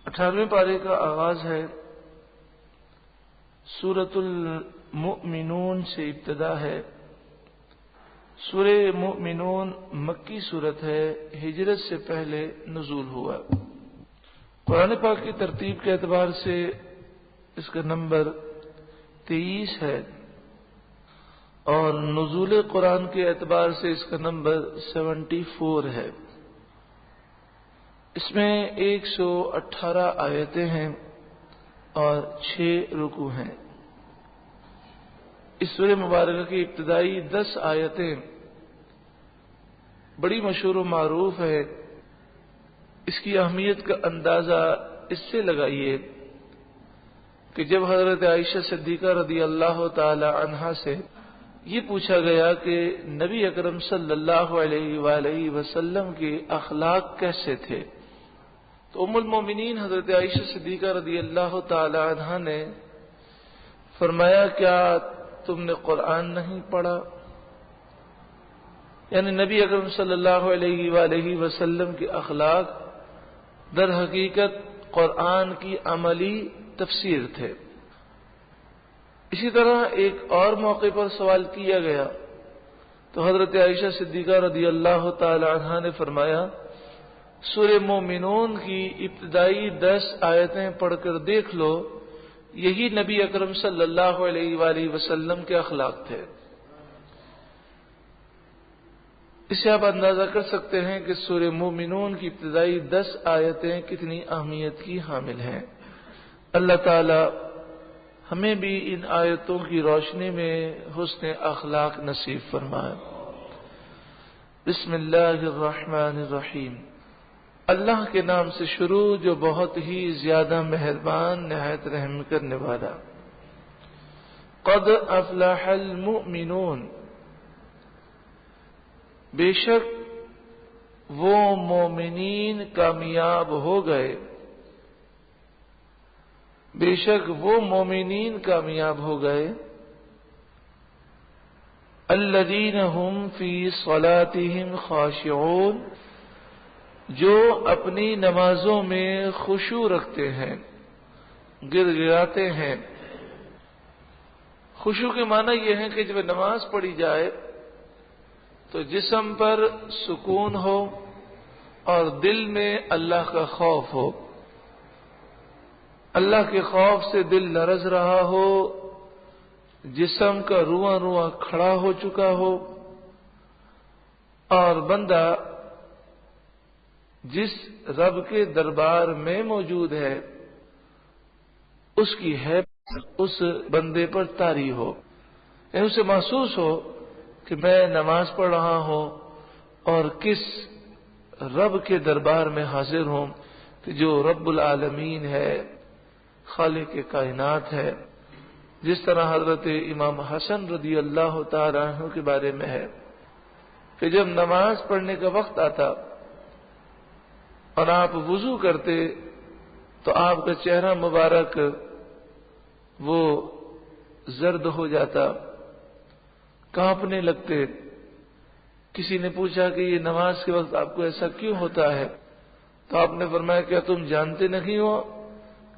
18ویں پارے کا آغاز ہے۔ سورۃ المؤمنون سے ابتدا ہے۔ سورہ مؤمنون مکی سورت ہے، ہجرت سے پہلے نزول ہوا۔ قرآن پاک کی ترتیب کے اعتبار سے اس کا نمبر 23 ہے اور نزول قرآن کے اعتبار سے اس کا نمبر 74 ہے۔ اس میں 118 آیتیں ہیں اور 6 رکوع ہیں۔ اس سورہ مبارکہ کی ابتدائی 10 آیتیں بڑی مشہور و معروف ہے۔ اس کی اہمیت کا اندازہ اس سے لگائیے کہ جب حضرت عائشہ صدیقہ رضی اللہ تعالی عنہا سے یہ پوچھا گیا کہ نبی اکرم صلی اللہ علیہ وآلہ وسلم کے اخلاق کیسے تھے، تو ام المومنین حضرت عائشہ صدیقہ رضی اللہ تعالی عنہا نے فرمایا، کیا تم نے قرآن نہیں پڑھا؟ یعنی نبی اکرم صلی اللہ علیہ وآلہ وسلم کے اخلاق در حقیقت قرآن کی عملی تفسیر تھے۔ اسی طرح ایک اور موقع پر سوال کیا گیا تو حضرت عائشہ صدیقہ رضی اللہ تعالی عنہا نے فرمایا، سورہ مومنون کی ابتدائی 10 آیتیں پڑھ کر دیکھ لو، یہی نبی اکرم صلی اللہ علیہ وآلہ وسلم کے اخلاق تھے۔ اس سے آپ اندازہ کر سکتے ہیں کہ سورہ مومنون کی ابتدائی 10 آیتیں کتنی اہمیت کی حامل ہیں۔ اللہ تعالی ہمیں بھی ان آیتوں کی روشنی میں حسن اخلاق نصیب فرمائے۔ بسم اللہ الرحمن الرحیم۔ اللہ کے نام سے شروع جو بہت ہی زیادہ مہربان نہایت رحم کرنے والا۔ قد افلح المؤمنون، بے شک وہ مومنین کامیاب ہو گئے، بے شک وہ مومنین کامیاب ہو گئے، الذین هم فی صلاتهم خاشعون، جو اپنی نمازوں میں خشوع رکھتے ہیں، گر گراتے ہیں۔ خشوع کے معنی یہ ہے کہ جب نماز پڑھی جائے تو جسم پر سکون ہو اور دل میں اللہ کا خوف ہو، اللہ کے خوف سے دل لرز رہا ہو، جسم کا رواں رواں کھڑا ہو چکا ہو، اور بندہ جس رب کے دربار میں موجود ہے اس کی حیبت اس بندے پر طاری ہو، یعنی اسے محسوس ہو کہ میں نماز پڑھ رہا ہوں اور کس رب کے دربار میں حاضر ہوں کہ جو رب العالمین ہے، خالق کائنات ہے۔ جس طرح حضرت امام حسن رضی اللہ تعالی عنہ کے بارے میں ہے کہ جب نماز پڑھنے کا وقت آتا اور آپ وضو کرتے تو آپ کا چہرہ مبارک وہ زرد ہو جاتا، کانپنے لگتے۔ کسی نے پوچھا کہ یہ نماز کے وقت آپ کو ایسا کیوں ہوتا ہے؟ تو آپ نے فرمایا، کیا تم جانتے نہیں ہو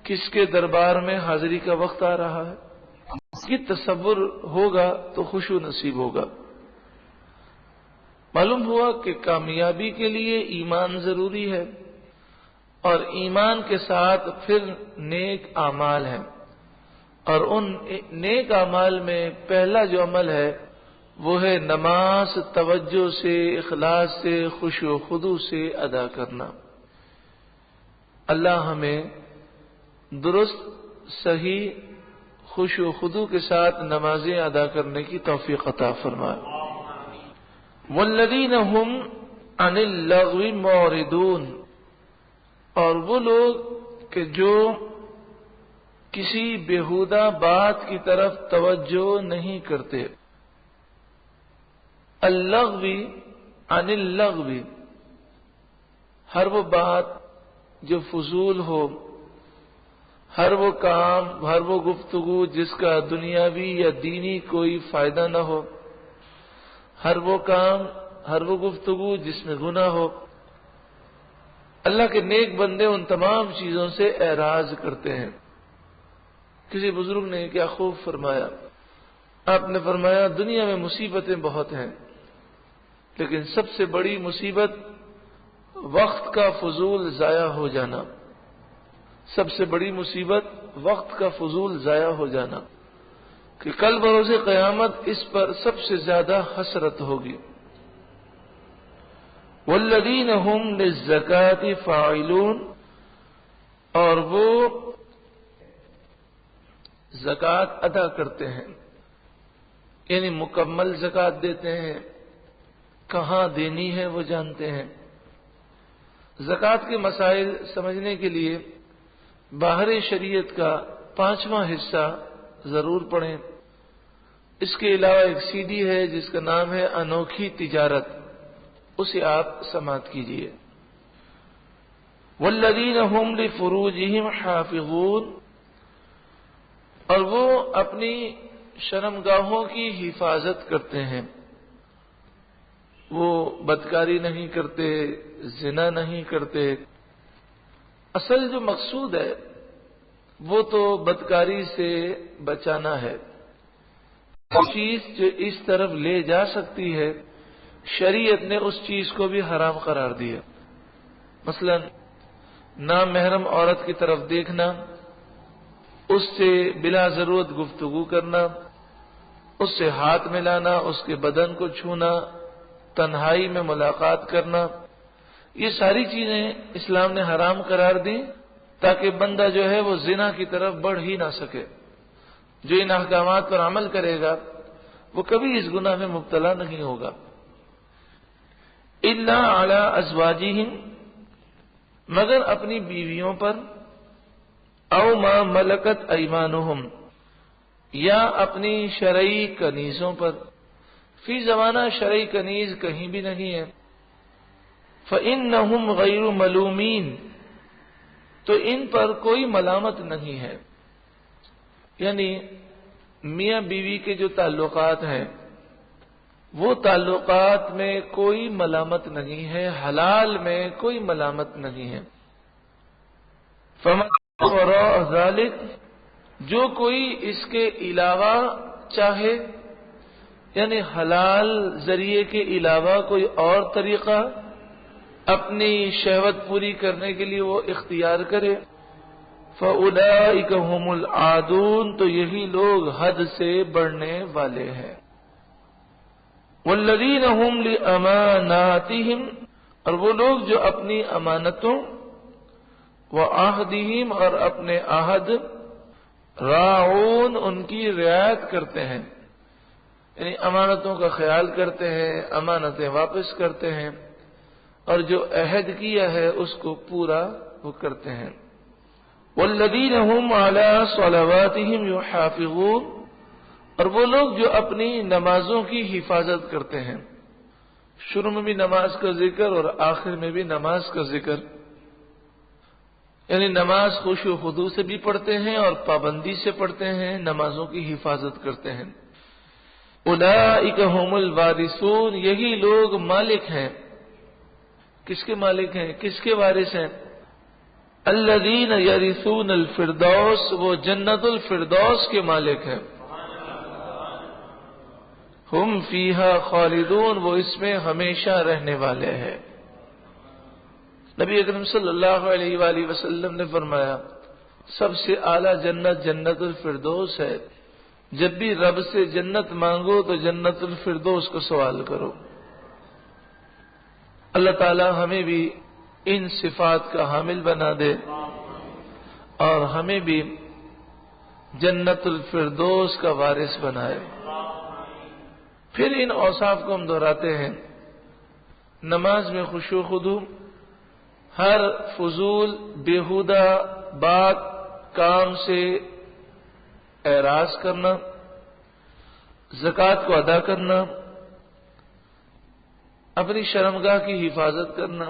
کس کے دربار میں حاضری کا وقت آ رہا ہے؟ یہ تصور ہوگا تو خشوع نصیب ہوگا۔ معلوم ہوا کہ کامیابی کے لیے ایمان ضروری ہے اور ایمان کے ساتھ پھر نیک اعمال ہیں، اور ان نیک اعمال میں پہلا جو عمل ہے وہ ہے نماز توجہ سے، اخلاص سے، خشوع و خضوع سے ادا کرنا۔ اللہ ہمیں درست صحیح خشوع و خضوع کے ساتھ نمازیں ادا کرنے کی توفیق عطا فرمائے۔ والذین هم عن اللغو معرضون، اور وہ لوگ کہ جو کسی بیہودہ بات کی طرف توجہ نہیں کرتے۔ اللغو عن اللغو، ہر وہ بات جو فضول ہو، ہر وہ کام، ہر وہ گفتگو جس کا دنیاوی یا دینی کوئی فائدہ نہ ہو، ہر وہ کام، ہر وہ گفتگو جس میں گناہ ہو، اللہ کے نیک بندے ان تمام چیزوں سے اعراض کرتے ہیں۔ کسی بزرگ نے کیا خوب فرمایا، آپ نے فرمایا دنیا میں مصیبتیں بہت ہیں، لیکن سب سے بڑی مصیبت وقت کا فضول ضائع ہو جانا، سب سے بڑی مصیبت وقت کا فضول ضائع ہو جانا، کہ کل بروز قیامت اس پر سب سے زیادہ حسرت ہوگی۔ والذین هم للزکاة فاعلون، اور وہ زکوٰۃ ادا کرتے ہیں، یعنی مکمل زکوٰۃ دیتے ہیں، کہاں دینی ہے وہ جانتے ہیں۔ زکوٰۃ کے مسائل سمجھنے کے لیے باہر شریعت کا 5واں حصہ ضرور پڑھیں۔ اس کے علاوہ ایک سی ڈی ہے جس کا نام ہے انوکھی تجارت، اسے آپ سماعت کیجیے۔ والذین هم لفروجہم حافظون، اور وہ اپنی شرمگاہوں کی حفاظت کرتے ہیں، وہ بدکاری نہیں کرتے، زنا نہیں کرتے۔ اصل جو مقصود ہے وہ تو بدکاری سے بچانا ہے۔ چیز جو اس طرف لے جا سکتی ہے شریعت نے اس چیز کو بھی حرام قرار دیا۔ مثلا نامحرم عورت کی طرف دیکھنا، اس سے بلا ضرورت گفتگو کرنا، اس سے ہاتھ ملانا، اس کے بدن کو چھونا، تنہائی میں ملاقات کرنا، یہ ساری چیزیں اسلام نے حرام قرار دی تاکہ بندہ جو ہے وہ زنا کی طرف بڑھ ہی نہ سکے۔ جو ان احکامات پر عمل کرے گا وہ کبھی اس گناہ میں مبتلا نہیں ہوگا۔ الا علی ازواجہم، مگر اپنی بیویوں پر، او ما ملکت ایمانہم، یا اپنی شرعی کنیزوں پر۔ فی زمانہ شرعی کنیز کہیں بھی نہیں ہے۔ فإنہم غیر ملومین، تو ان پر کوئی ملامت نہیں ہے، یعنی میاں بیوی کے جو تعلقات ہیں وہ تعلقات میں کوئی ملامت نہیں ہے، حلال میں کوئی ملامت نہیں ہے۔ فمن وراء ذلک، جو کوئی اس کے علاوہ چاہے، یعنی حلال ذریعے کے علاوہ کوئی اور طریقہ اپنی شہوت پوری کرنے کے لیے وہ اختیار کرے، فَأُولَئِكَ هُمُ الْعَادُونَ، تو یہی لوگ حد سے بڑھنے والے ہیں۔ وَالَّذِينَ هُمْ لِأَمَانَاتِهِمْ، اور وہ لوگ جو اپنی امانتوں، وَعَهْدِهِمْ، اور اپنے عہد، راعون، ان کی رعایت کرتے ہیں، یعنی امانتوں کا خیال کرتے ہیں، امانتیں واپس کرتے ہیں، اور جو عہد کیا ہے اس کو پورا وہ کرتے ہیں۔ والذین هم علی صلواتہم یحافظون، اور وہ لوگ جو اپنی نمازوں کی حفاظت کرتے ہیں۔ شروع میں بھی نماز کا ذکر اور آخر میں بھی نماز کا ذکر، یعنی نماز خشوع و خضوع سے بھی پڑھتے ہیں اور پابندی سے پڑھتے ہیں، نمازوں کی حفاظت کرتے ہیں۔ اولئک هم الوارثون، یہی لوگ مالک ہیں۔ کس کے مالک ہیں، کس کے وارث ہیں؟ الذین یرثون الفردوس، وہ جنت الفردوس کے مالک ہیں۔ ہم فیہا خالدون، وہ اس میں ہمیشہ رہنے والے ہیں۔ نبی اکرم صلی اللہ علیہ وآلہ وسلم نے فرمایا سب سے اعلیٰ جنت جنت الفردوس ہے۔ جب بھی رب سے جنت مانگو تو جنت الفردوس کو سوال کرو۔ اللہ تعالی ہمیں بھی ان صفات کا حامل بنا دے اور ہمیں بھی جنت الفردوس کا وارث بنائے۔ پھر ان اوصاف کو ہم دہراتے ہیں۔ نماز میں خشوع و خضوع، ہر فضول بیہودہ بات کام سے اعراض کرنا، زکوٰۃ کو ادا کرنا، اپنی شرمگاہ کی حفاظت کرنا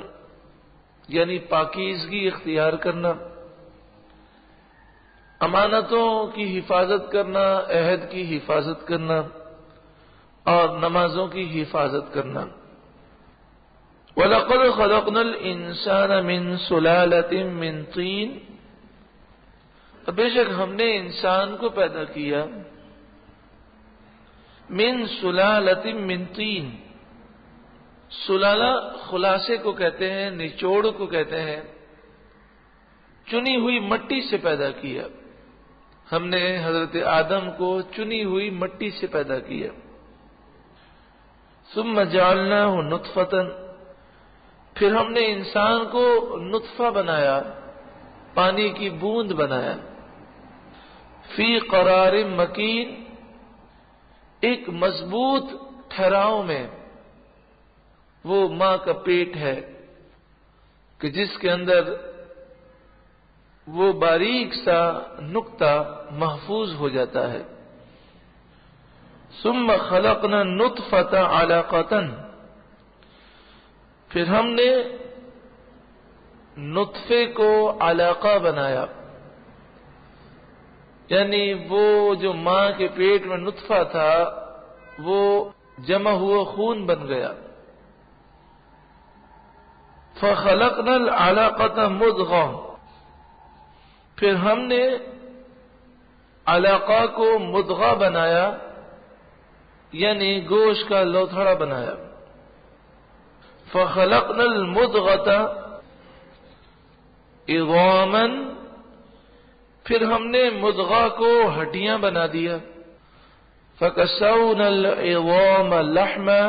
یعنی پاکیزگی اختیار کرنا، امانتوں کی حفاظت کرنا، عہد کی حفاظت کرنا اور نمازوں کی حفاظت کرنا۔ وَلَقَدْ خَلَقْنَا الْإِنسَانَ مِنْ سُلَالَةٍ مِنْ طِينٍ، بے شک ہم نے انسان کو پیدا کیا من سلالۃ من طین، سلالہ خلاصے کو کہتے ہیں، نچوڑ کو کہتے ہیں، چنی ہوئی مٹی سے پیدا کیا۔ ہم نے حضرت آدم کو چنی ہوئی مٹی سے پیدا کیا۔ ثم جعلناہ نطفۃ، پھر ہم نے انسان کو نطفہ بنایا، پانی کی بوند بنایا، فی قرار مکین، ایک مضبوط ٹھہراؤ میں، وہ ماں کا پیٹ ہے کہ جس کے اندر وہ باریک سا نقطہ محفوظ ہو جاتا ہے۔ ثم خلقنا النطفۃ علقۃ، پھر ہم نے نطفے کو علاقہ بنایا، یعنی وہ جو ماں کے پیٹ میں نطفہ تھا وہ جمع ہوا خون بن گیا۔ فخلقنا العلاقۃ مضغہ، پھر ہم نے علاقہ کو مضغہ بنایا، یعنی گوشت کا لوتھڑا بنایا۔ فخلقنا المضغۃ عظاما، پھر ہم نے مضغہ کو ہڈیاں بنا دیا۔ فکسونا العظام لحما،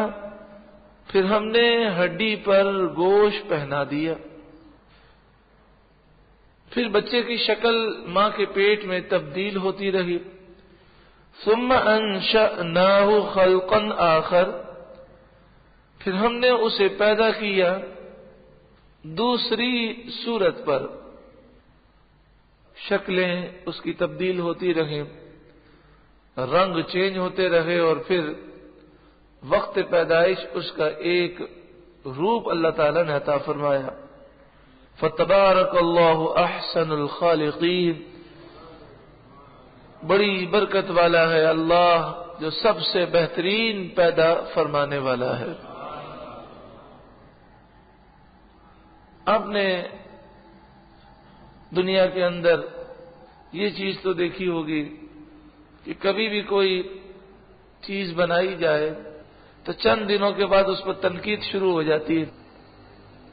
پھر ہم نے ہڈی پر گوشت پہنا دیا۔ پھر بچے کی شکل ماں کے پیٹ میں تبدیل ہوتی رہی۔ ثم انشأناہ خلقا آخر، پھر ہم نے اسے پیدا کیا دوسری صورت پر، شکلیں اس کی تبدیل ہوتی رہیں، رنگ چینج ہوتے رہے، اور پھر وقت پیدائش اس کا ایک روپ اللہ تعالی نے عطا فرمایا۔ فتبارک اللہ احسن الخالقین، بڑی برکت والا ہے اللہ جو سب سے بہترین پیدا فرمانے والا ہے۔ آپ نے دنیا کے اندر یہ چیز تو دیکھی ہوگی کہ کبھی بھی کوئی چیز بنائی جائے تو چند دنوں کے بعد اس پر تنقید شروع ہو جاتی ہے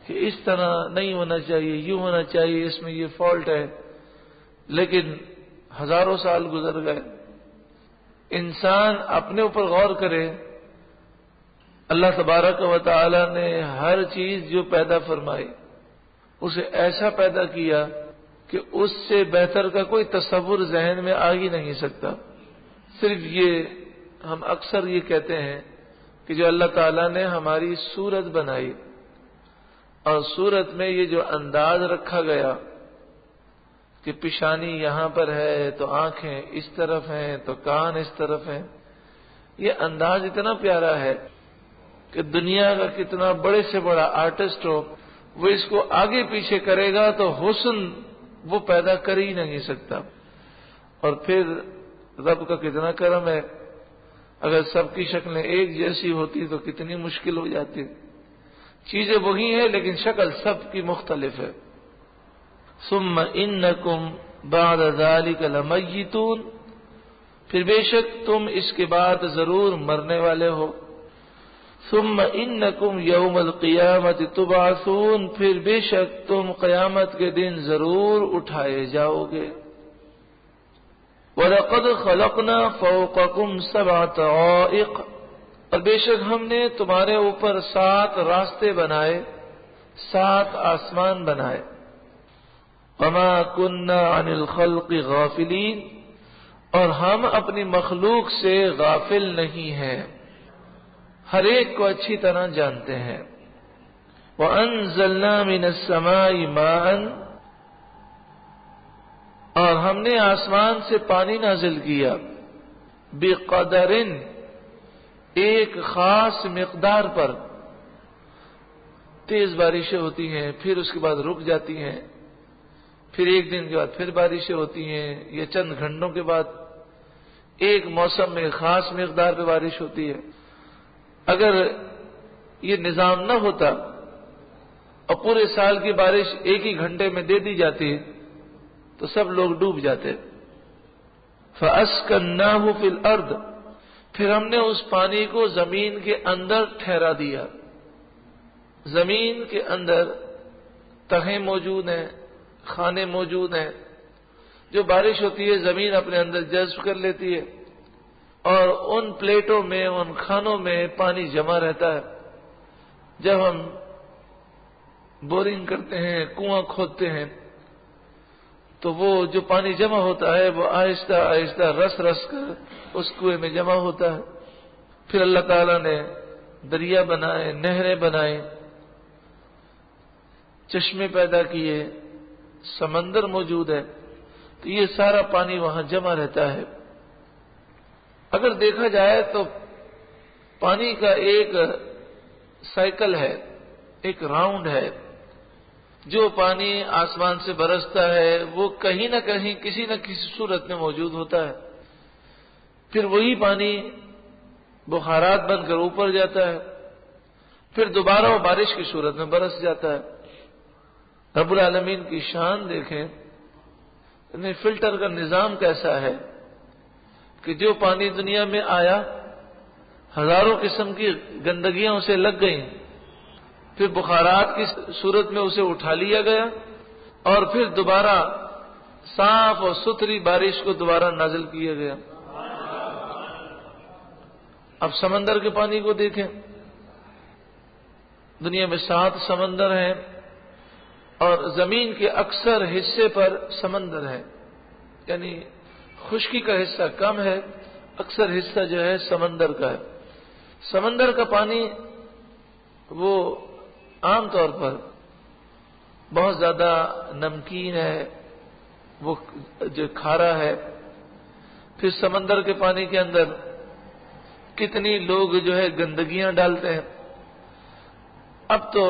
کہ اس طرح نہیں ہونا چاہیے، یوں ہونا چاہیے، اس میں یہ فالٹ ہے۔ لیکن ہزاروں سال گزر گئے، انسان اپنے اوپر غور کرے، اللہ تبارک و تعالی نے ہر چیز جو پیدا فرمائی اسے ایسا پیدا کیا کہ اس سے بہتر کا کوئی تصور ذہن میں آ ہی نہیں سکتا۔ صرف یہ ہم اکثر یہ کہتے ہیں کہ جو اللہ تعالیٰ نے ہماری صورت بنائی اور صورت میں یہ جو انداز رکھا گیا کہ پیشانی یہاں پر ہے تو آنکھیں اس طرف ہیں تو کان اس طرف ہیں، یہ انداز اتنا پیارا ہے کہ دنیا کا کتنا بڑے سے بڑا آرٹسٹ ہو وہ اس کو آگے پیچھے کرے گا تو حسن وہ پیدا کر ہی نہیں سکتا۔ اور پھر رب کا کتنا کرم ہے، اگر سب کی شکلیں ایک جیسی ہوتی تو کتنی مشکل ہو جاتی۔ چیزیں وہی ہیں لیکن شکل سب کی مختلف ہے۔ ثم انکم بعد ذلک لمیتون، پھر بے شک تم اس کے بعد ضرور مرنے والے ہو۔ ثم انکم یوم القیامت تبعثون، پھر بے شک تم قیامت کے دن ضرور اٹھائے جاؤ گے۔ وَلَقَدْ خَلَقْنَا فَوْقَكُمْ سَبْعَ طَرَائِقَ، اور بے شک ہم نے تمہارے اوپر 7 راستے بنائے، 7 آسمان بنائے۔ وَمَا كُنَّا عَنِ الْخَلْقِ غَافِلِينَ، اور ہم اپنی مخلوق سے غافل نہیں ہیں، ہر ایک کو اچھی طرح جانتے ہیں۔ وَأَنزَلْنَا مِنَ السَّمَاءِ مَاءً، اور ہم نے آسمان سے پانی نازل کیا، بِقَدَرٍ، ایک خاص مقدار پر۔ تیز بارشیں ہوتی ہیں، پھر اس کے بعد رک جاتی ہیں، پھر ایک دن کے بعد پھر بارشیں ہوتی ہیں، یا چند گھنٹوں کے بعد ایک موسم میں خاص مقدار پہ بارش ہوتی ہے۔ اگر یہ نظام نہ ہوتا اور پورے سال کی بارش ایک ہی گھنٹے میں دے دی جاتی تو سب لوگ ڈوب جاتے. فَأَسْكَنَّاهُ فِي الْأَرْضِ، پھر ہم نے اس پانی کو زمین کے اندر ٹھہرا دیا. زمین کے اندر تہیں موجود ہیں، خانے موجود ہیں. جو بارش ہوتی ہے زمین اپنے اندر جذب کر لیتی ہے اور ان پلیٹوں میں، ان خانوں میں پانی جمع رہتا ہے. جب ہم بورنگ کرتے ہیں، کنواں کھودتے ہیں، تو وہ جو پانی جمع ہوتا ہے وہ آہستہ آہستہ رس رس کر اس کنویں میں جمع ہوتا ہے. پھر اللہ تعالیٰ نے دریا بنائے، نہریں بنائے، چشمے پیدا کیے، سمندر موجود ہے، تو یہ سارا پانی وہاں جمع رہتا ہے. اگر دیکھا جائے تو پانی کا ایک سائیکل ہے، ایک راؤنڈ ہے. جو پانی آسمان سے برستا ہے وہ کہیں نہ کہیں کسی نہ کسی صورت میں موجود ہوتا ہے. پھر وہی پانی بخارات بن کر اوپر جاتا ہے، پھر دوبارہ وہ بارش کی صورت میں برس جاتا ہے. رب العالمین کی شان دیکھیں، فلٹر کا نظام کیسا ہے کہ جو پانی دنیا میں آیا ہزاروں قسم کی گندگیاں اسے لگ گئیں، پھر بخارات کی صورت میں اسے اٹھا لیا گیا اور پھر دوبارہ صاف اور ستھری بارش کو دوبارہ نازل کیا گیا. اب سمندر کے پانی کو دیکھیں، دنیا میں 7 سمندر ہیں اور زمین کے اکثر حصے پر سمندر ہے، یعنی خشکی کا حصہ کم ہے، اکثر حصہ جو ہے سمندر کا ہے. سمندر کا پانی وہ عام طور پر بہت زیادہ نمکین ہے، وہ جو کھارا ہے. پھر سمندر کے پانی کے اندر کتنی لوگ جو ہے گندگیاں ڈالتے ہیں. اب تو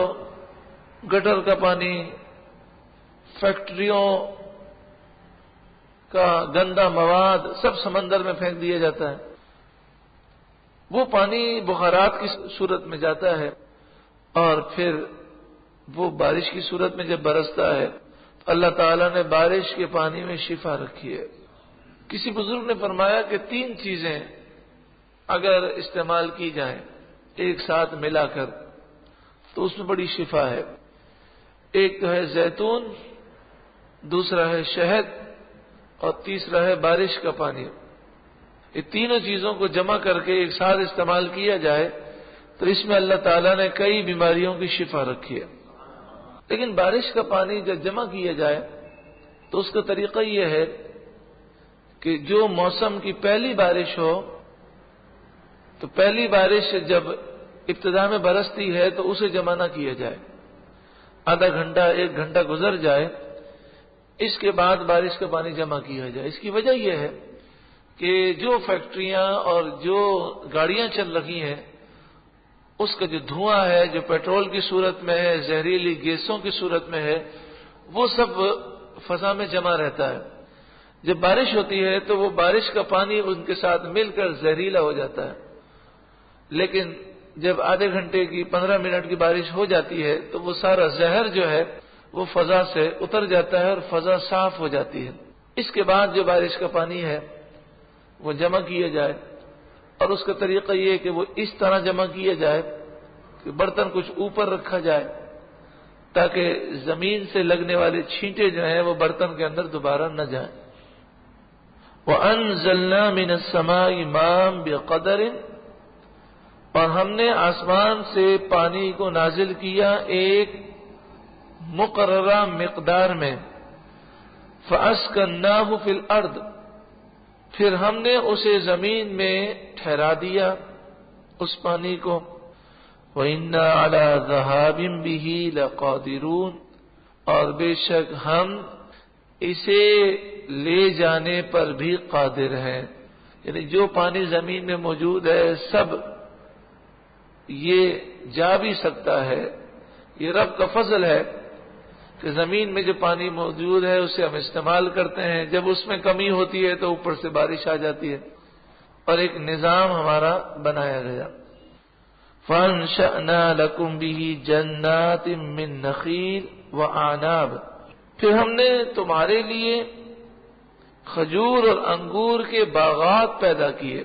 گٹر کا پانی، فیکٹریوں کا گندا مواد سب سمندر میں پھینک دیا جاتا ہے. وہ پانی بخارات کی صورت میں جاتا ہے اور پھر وہ بارش کی صورت میں جب برستا ہے تو اللہ تعالیٰ نے بارش کے پانی میں شفا رکھی ہے. کسی بزرگ نے فرمایا کہ 3 چیزیں اگر استعمال کی جائیں ایک ساتھ ملا کر تو اس میں بڑی شفا ہے. ایک تو ہے زیتون، دوسرا ہے شہد اور تیسرا ہے بارش کا پانی. یہ تینوں چیزوں کو جمع کر کے ایک ساتھ استعمال کیا جائے تو اس میں اللہ تعالیٰ نے کئی بیماریوں کی شفا رکھی ہے. لیکن بارش کا پانی جب جمع کیا جائے تو اس کا طریقہ یہ ہے کہ جو موسم کی پہلی بارش ہو تو پہلی بارش جب ابتدا میں برستی ہے تو اسے جمع نہ کیا جائے. آدھا گھنٹہ 1 گھنٹہ گزر جائے، اس کے بعد بارش کا پانی جمع کیا جائے. اس کی وجہ یہ ہے کہ جو فیکٹریاں اور جو گاڑیاں چل رہی ہیں اس کا جو دھواں ہے، جو پیٹرول کی صورت میں ہے، زہریلی گیسوں کی صورت میں ہے، وہ سب فضا میں جمع رہتا ہے. جب بارش ہوتی ہے تو وہ بارش کا پانی ان کے ساتھ مل کر زہریلا ہو جاتا ہے. لیکن جب آدھے گھنٹے کی 15 منٹ کی بارش ہو جاتی ہے تو وہ سارا زہر جو ہے وہ فضا سے اتر جاتا ہے اور فضا صاف ہو جاتی ہے. اس کے بعد جو بارش کا پانی ہے وہ جمع کیا جائے، اور اس کا طریقہ یہ کہ وہ اس طرح جمع کیا جائے کہ برتن کچھ اوپر رکھا جائے تاکہ زمین سے لگنے والے چھینٹے جو ہیں وہ برتن کے اندر دوبارہ نہ جائیں. وَأَنزَلْنَا مِنَ السَّمَاءِ مَاءً بِقَدَرٍ، اور ہم نے آسمان سے پانی کو نازل کیا ایک مقررہ مقدار میں. فَأَسْكَنَّاهُ فِي الْأَرْضِ، پھر ہم نے اسے زمین میں ٹھہرا دیا اس پانی کو. وَإِنَّا عَلَى ذَهَابٍ بِهِ لَقَادِرُونَ، اور بے شک ہم اسے لے جانے پر بھی قادر ہیں. یعنی جو پانی زمین میں موجود ہے سب یہ جا بھی سکتا ہے. یہ رب کا فضل ہے کہ زمین میں جو پانی موجود ہے اسے ہم استعمال کرتے ہیں. جب اس میں کمی ہوتی ہے تو اوپر سے بارش آ جاتی ہے اور ایک نظام ہمارا بنایا گیا. فَأَنشَأْنَا لَكُمْ بِهِ جَنَّاتٍ مِّن نَخِيلٍ وَأَعْنَابٍ، پھر ہم نے تمہارے لیے کھجور اور انگور کے باغات پیدا کیے۔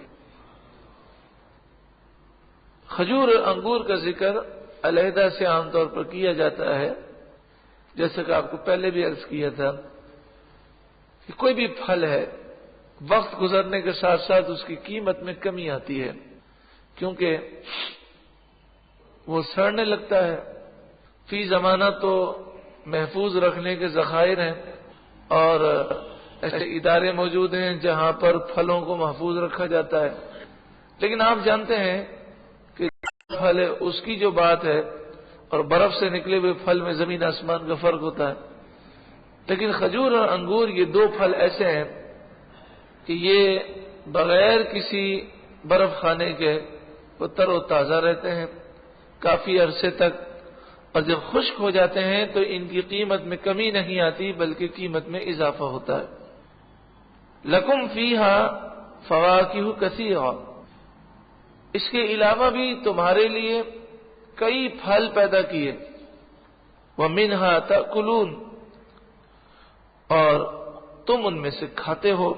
کھجور اور انگور کا ذکر علیحدہ سے عام طور پر کیا جاتا ہے، جیسا کہ آپ کو پہلے بھی عرض کیا تھا کہ کوئی بھی پھل ہے وقت گزرنے کے ساتھ ساتھ اس کی قیمت میں کمی آتی ہے، کیونکہ وہ سڑنے لگتا ہے۔ فی زمانہ تو محفوظ رکھنے کے ذخائر ہیں اور ایسے ادارے موجود ہیں جہاں پر پھلوں کو محفوظ رکھا جاتا ہے، لیکن آپ جانتے ہیں کہ پھل ہے اس کی جو بات ہے اور برف سے نکلے ہوئے پھل میں زمین آسمان کا فرق ہوتا ہے۔ لیکن کھجور اور انگور یہ دو پھل ایسے ہیں کہ یہ بغیر کسی برف خانے کے وہ تر و تازہ رہتے ہیں کافی عرصے تک، اور جب خشک ہو جاتے ہیں تو ان کی قیمت میں کمی نہیں آتی بلکہ قیمت میں اضافہ ہوتا ہے۔ لکم فیہا فواکہ کثیرہ، اس کے علاوہ بھی تمہارے لیے کئی پھل پیدا کیے۔ وَمِنْهَا تَأْكُلُونَ، اور تم ان میں سے کھاتے ہو۔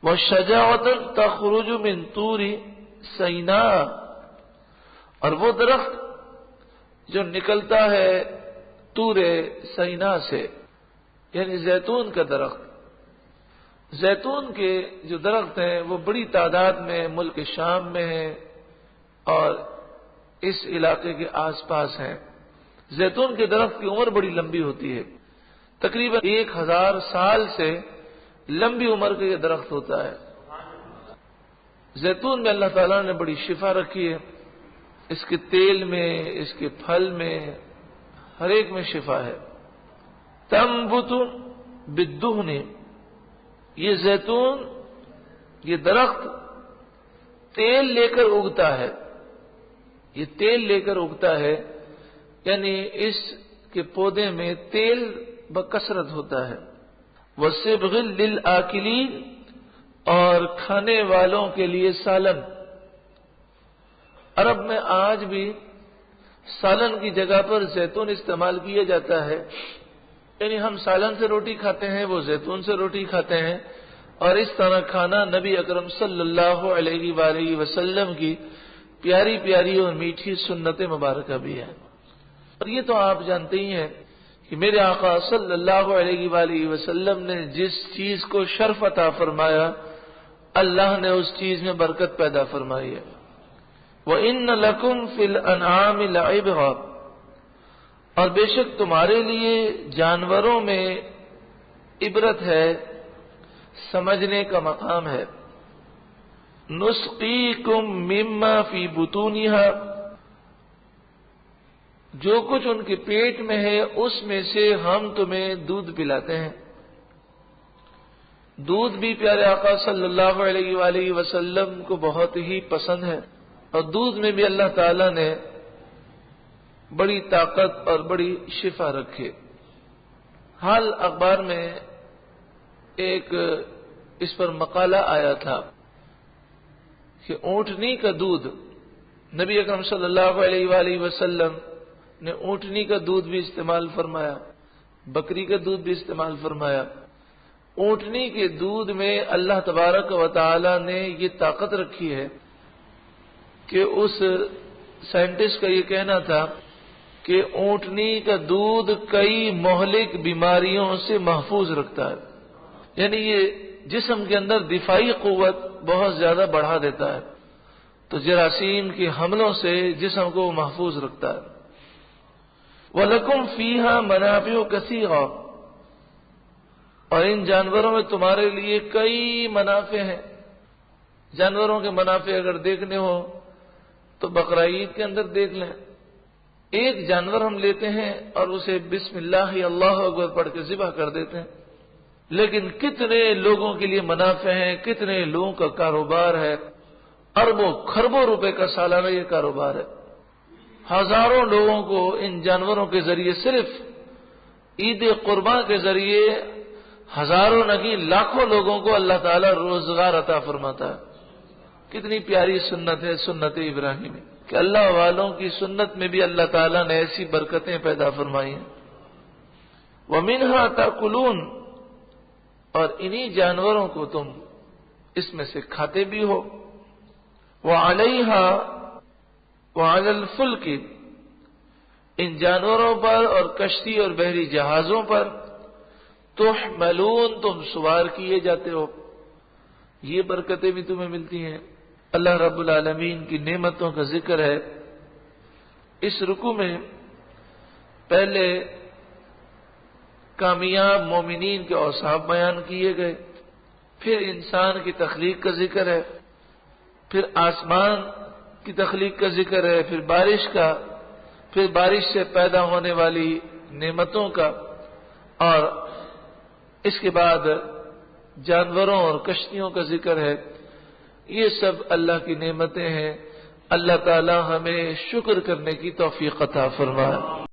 وَشَجَرَةٌ تَخْرُجُ مِنْ طُورِ سِینَاءَ، اور وہ درخت جو نکلتا ہے طور سینا سے، یعنی زیتون کا درخت۔ زیتون کے جو درخت ہیں وہ بڑی تعداد میں ملک شام میں ہیں اور اس علاقے کے آس پاس ہیں۔ زیتون کے درخت کی عمر بڑی لمبی ہوتی ہے، تقریباً 1000 سال سے لمبی عمر کا یہ درخت ہوتا ہے۔ زیتون میں اللہ تعالیٰ نے بڑی شفا رکھی ہے، اس کے تیل میں، اس کے پھل میں، ہر ایک میں شفا ہے۔ تنبت بالدہن، یہ زیتون، یہ درخت تیل لے کر اگتا ہے، یہ تیل لے کر اگتا ہے، یعنی اس کے پودے میں تیل بکثرت ہوتا ہے۔ وَصِبْغٍ لِلْآكِلِينَ، اور کھانے والوں کے لیے سالن۔ عرب میں آج بھی سالن کی جگہ پر زیتون استعمال کیا جاتا ہے، یعنی ہم سالن سے روٹی کھاتے ہیں، وہ زیتون سے روٹی کھاتے ہیں، اور اس طرح کھانا نبی اکرم صلی اللہ علیہ وآلہ وسلم کی پیاری پیاری اور میٹھی سنت مبارکہ بھی ہے۔ اور یہ تو آپ جانتے ہی ہیں کہ میرے آقا صلی اللہ علیہ وآلہ وسلم نے جس چیز کو شرف عطا فرمایا اللہ نے اس چیز میں برکت پیدا فرمائی ہے۔ وَإِنَّ لَكُمْ فِي الْأَنْعَامِ لَعِبْرَةً، اور بے شک تمہارے لیے جانوروں میں عبرت ہے، سمجھنے کا مقام ہے۔ نُسْقِيكُم مِّمَّا فِي بُطُونِهَا، جو کچھ ان کے پیٹ میں ہے اس میں سے ہم تمہیں دودھ پلاتے ہیں۔ دودھ بھی پیارے آقا صلی اللہ علیہ وآلہ وسلم کو بہت ہی پسند ہے، اور دودھ میں بھی اللہ تعالی نے بڑی طاقت اور بڑی شفا رکھے۔ حال اخبار میں ایک اس پر مقالہ آیا تھا کہ اونٹنی کا دودھ، نبی اکرم صلی اللہ علیہ وآلہ وسلم نے اونٹنی کا دودھ بھی استعمال فرمایا، بکری کا دودھ بھی استعمال فرمایا۔ اونٹنی کے دودھ میں اللہ تبارک و تعالی نے یہ طاقت رکھی ہے کہ اس سائنٹسٹ کا یہ کہنا تھا کہ اونٹنی کا دودھ کئی مہلک بیماریوں سے محفوظ رکھتا ہے، یعنی یہ جسم کے اندر دفاعی قوت بہت زیادہ بڑھا دیتا ہے، تو جراثیم کے حملوں سے جسم کو محفوظ رکھتا ہے۔ وَلَكُمْ فِيهَا مَنَافِعُ كَثِيرَةٌ، اور ان جانوروں میں تمہارے لیے کئی منافع ہیں۔ جانوروں کے منافع اگر دیکھنے ہو تو بقرہ عید کے اندر دیکھ لیں، ایک جانور ہم لیتے ہیں اور اسے بسم اللہ اللہ اکبر پڑھ کے ذبح کر دیتے ہیں، لیکن کتنے لوگوں کے لیے منافع ہیں، کتنے لوگوں کا کاروبار ہے، اربوں کھربوں روپے کا سالانہ یہ کاروبار ہے۔ ہزاروں لوگوں کو ان جانوروں کے ذریعے، صرف عید قربان کے ذریعے ہزاروں نہیں لاکھوں لوگوں کو اللہ تعالیٰ روزگار عطا فرماتا ہے۔ کتنی پیاری سنت ہے سنت ابراہیمی۔ کہ اللہ والوں کی سنت میں بھی اللہ تعالیٰ نے ایسی برکتیں پیدا فرمائی ہیں۔ وَمِنْهَا تَأْكُلُونَ، اور انہی جانوروں کو تم اس میں سے کھاتے بھی ہو۔ وَعَلَيْهَا وَعَلَى الْفُلْكِ، ان جانوروں پر اور کشتی اور بحری جہازوں پر تحملون، تم سوار کیے جاتے ہو، یہ برکتیں بھی تمہیں ملتی ہیں۔ اللہ رب العالمین کی نعمتوں کا ذکر ہے اس رکوع میں۔ پہلے کامیاب مومنین کے اوصاف بیان کیے گئے، پھر انسان کی تخلیق کا ذکر ہے، پھر آسمان کی تخلیق کا ذکر ہے، پھر بارش کا، پھر بارش سے پیدا ہونے والی نعمتوں کا، اور اس کے بعد جانوروں اور کشتیوں کا ذکر ہے۔ یہ سب اللہ کی نعمتیں ہیں۔ اللہ تعالی ہمیں شکر کرنے کی توفیق عطا فرمائے۔